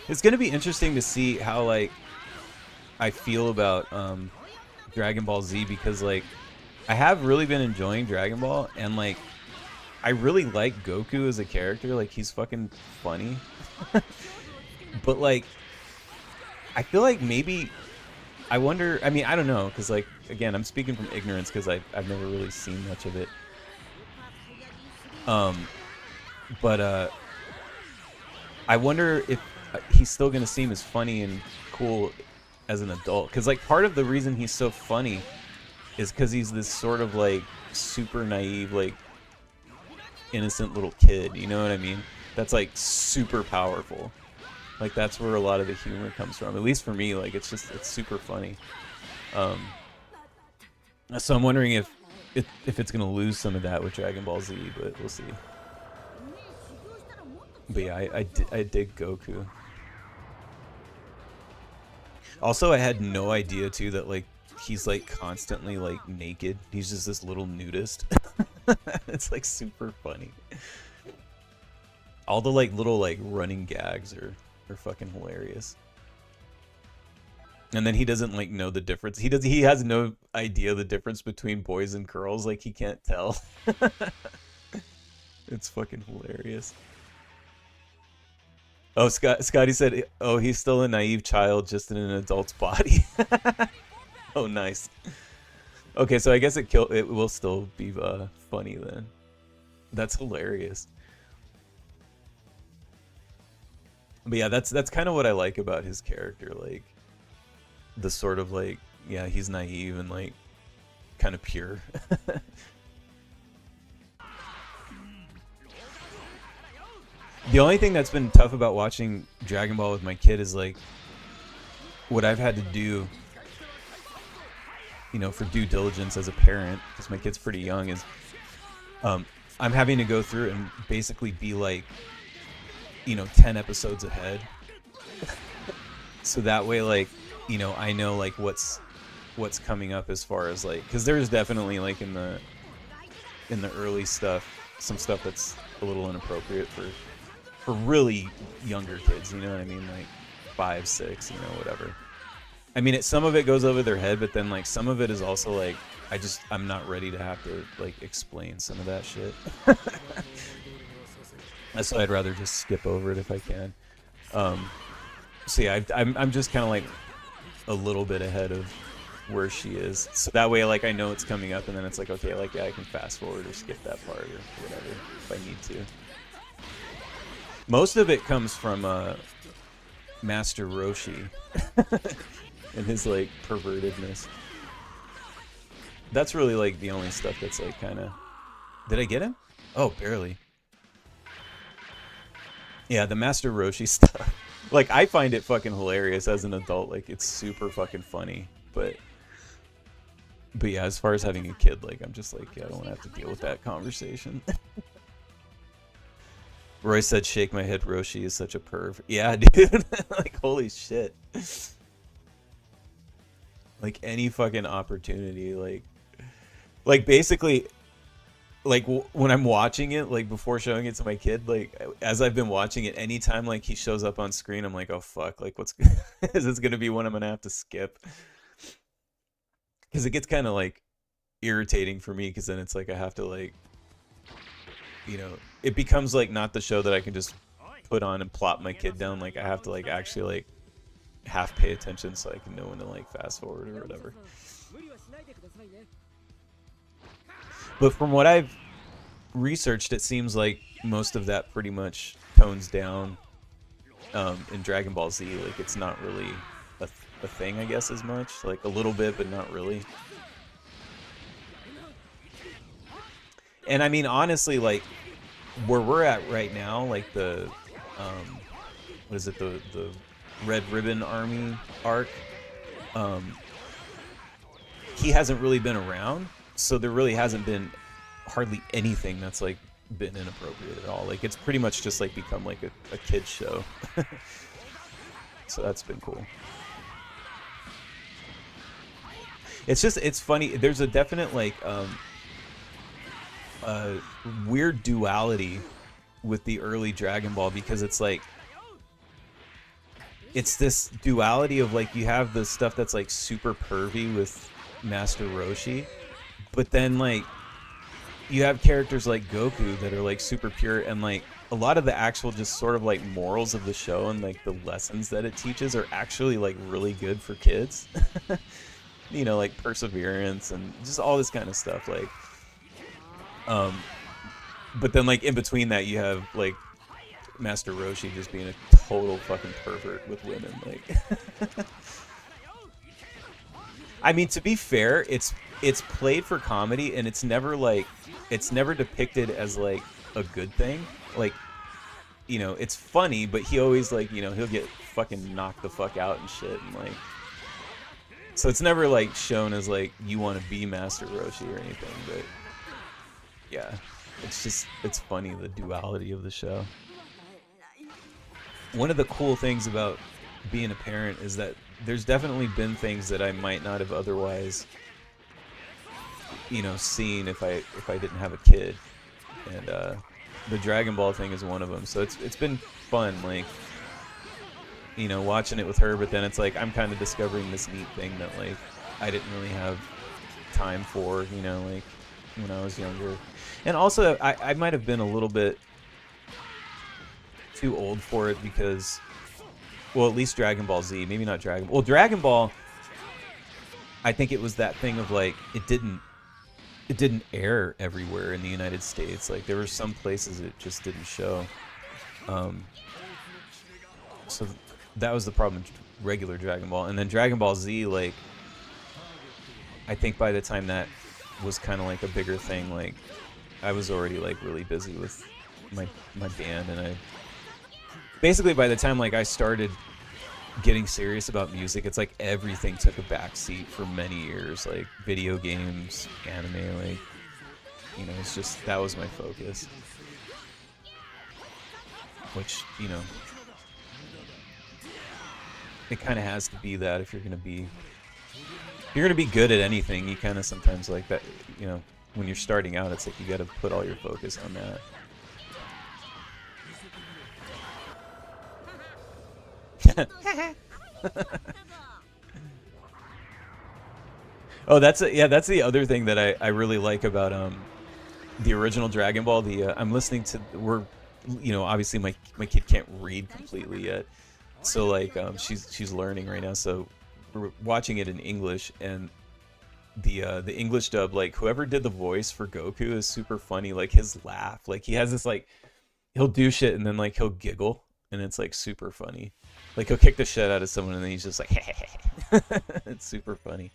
It's gonna be interesting to see how like I feel about Dragon Ball Z, because like I have really been enjoying Dragon Ball, and like I really like Goku as a character. Like he's fucking funny. But like I feel like maybe I wonder. I mean, I don't know, because like again, I'm speaking from ignorance because I've never really seen much of it. Um, but I wonder if he's still gonna seem as funny and cool as an adult. Because like part of the reason he's so funny is because he's this sort of like super naive, like innocent little kid. You know what I mean? That's like super powerful. Like that's where a lot of the humor comes from. At least for me, like it's super funny. Um, so I'm wondering if it's gonna lose some of that with Dragon Ball Z, but we'll see. But yeah, I dig Goku. Also, I had no idea too that like he's like constantly like naked. He's just this little nudist. It's like super funny. All the like little like running gags are fucking hilarious. And then he doesn't like know the difference. He has no idea the difference between boys and girls. Like he can't tell. It's fucking hilarious. Oh, Scotty said, "Oh, he's still a naive child, just in an adult's body." Oh, nice. Okay, so I guess it will still be funny then. That's hilarious. But yeah, that's kind of what I like about his character, like the sort of like, yeah, he's naive and like kind of pure. The only thing that's been tough about watching Dragon Ball with my kid is like what I've had to do, you know, for due diligence as a parent, because my kid's pretty young, is I'm having to go through and basically be like, you know, 10 episodes ahead. So that way, like, you know, I know like what's coming up, as far as like, because there's definitely like in the early stuff, some stuff that's a little inappropriate for really younger kids, you know what I mean? Like 5, 6, you know, whatever. I mean, some of it goes over their head, but then like some of it is also like, I'm not ready to have to like explain some of that shit. So I'd rather just skip over it if I can. So yeah, I'm just kind of like a little bit ahead of where she is, so that way like I know it's coming up, and then it's like, okay, like yeah, I can fast forward or skip that part or whatever if I need to. Most of it comes from Master Roshi and his like pervertedness. That's really like the only stuff that's like kind of. Did I get him? Oh, barely. Yeah, the Master Roshi stuff. Like I find it fucking hilarious as an adult. Like it's super fucking funny, but yeah, as far as having a kid, like I'm just like, yeah, I don't want to have to deal with that conversation. Roy said, "Shake my head, Roshi is such a perv." Yeah, dude. Like, holy shit. Like, any fucking opportunity, like basically, like, when I'm watching it, like, before showing it to my kid, like, as I've been watching it, anytime, like, he shows up on screen, I'm like, oh, fuck, like, is this gonna be one I'm gonna have to skip? Because it gets kind of, like, irritating for me, because then it's like, I have to, like, you know, it becomes like not the show that I can just put on and plop my kid down. Like I have to like actually like half pay attention so I can know when to like fast forward or whatever. But from what I've researched, it seems like most of that pretty much tones down in Dragon Ball Z. Like it's not really a thing, I guess, as much. Like a little bit, but not really. And I mean, honestly, like where we're at right now, like the what is it, the Red Ribbon Army arc, he hasn't really been around, so there really hasn't been hardly anything that's like been inappropriate at all. Like it's pretty much just like become like a kid's show. So that's been cool. It's funny, there's a definite like weird duality with the early Dragon Ball, because it's like it's this duality of like you have the stuff that's like super pervy with Master Roshi, but then like you have characters like Goku that are like super pure, and like a lot of the actual just sort of like morals of the show and like the lessons that it teaches are actually like really good for kids. You know, like perseverance and just all this kind of stuff. Like, um, but then like in between that, you have like Master Roshi just being a total fucking pervert with women. Like, I mean, to be fair, it's played for comedy, and it's never depicted as like a good thing. Like, you know, it's funny, but he always like, you know, he'll get fucking knocked the fuck out and shit, and like, so it's never like shown as like you want to be Master Roshi or anything. But yeah, it's funny, the duality of the show. One of the cool things about being a parent is that there's definitely been things that I might not have otherwise, you know, seen if I didn't have a kid, and the Dragon Ball thing is one of them. So it's been fun, like, you know, watching it with her. But then it's like I'm kind of discovering this neat thing that like I didn't really have time for, you know, like when I was younger. And also I might have been a little bit too old for it because, well, at least Dragon Ball Z, maybe not Dragon Ball. Well, Dragon Ball, I think it was that thing of like it didn't air everywhere in the United States. Like there were some places it just didn't show. So that was the problem with regular Dragon Ball. And then Dragon Ball Z, like I think by the time that was kind of like a bigger thing, like I was already like really busy with my band, and I basically by the time like I started getting serious about music, it's like everything took a backseat for many years, like video games, anime, like, you know, it's just that was my focus, which, you know, it kind of has to be that if you're gonna be good at anything, you kind of sometimes like that, you know, when you're starting out, it's like you got to put all your focus on that. Oh, that's the other thing that I really like about the original Dragon Ball. I'm listening to, you know, obviously my kid can't read completely yet, so like she's learning right now, so we're watching it in English, and the English dub, like whoever did the voice for Goku is super funny. Like his laugh, like he has this like he'll do shit and then like he'll giggle, and it's like super funny. Like he'll kick the shit out of someone and then he's just like it's super funny.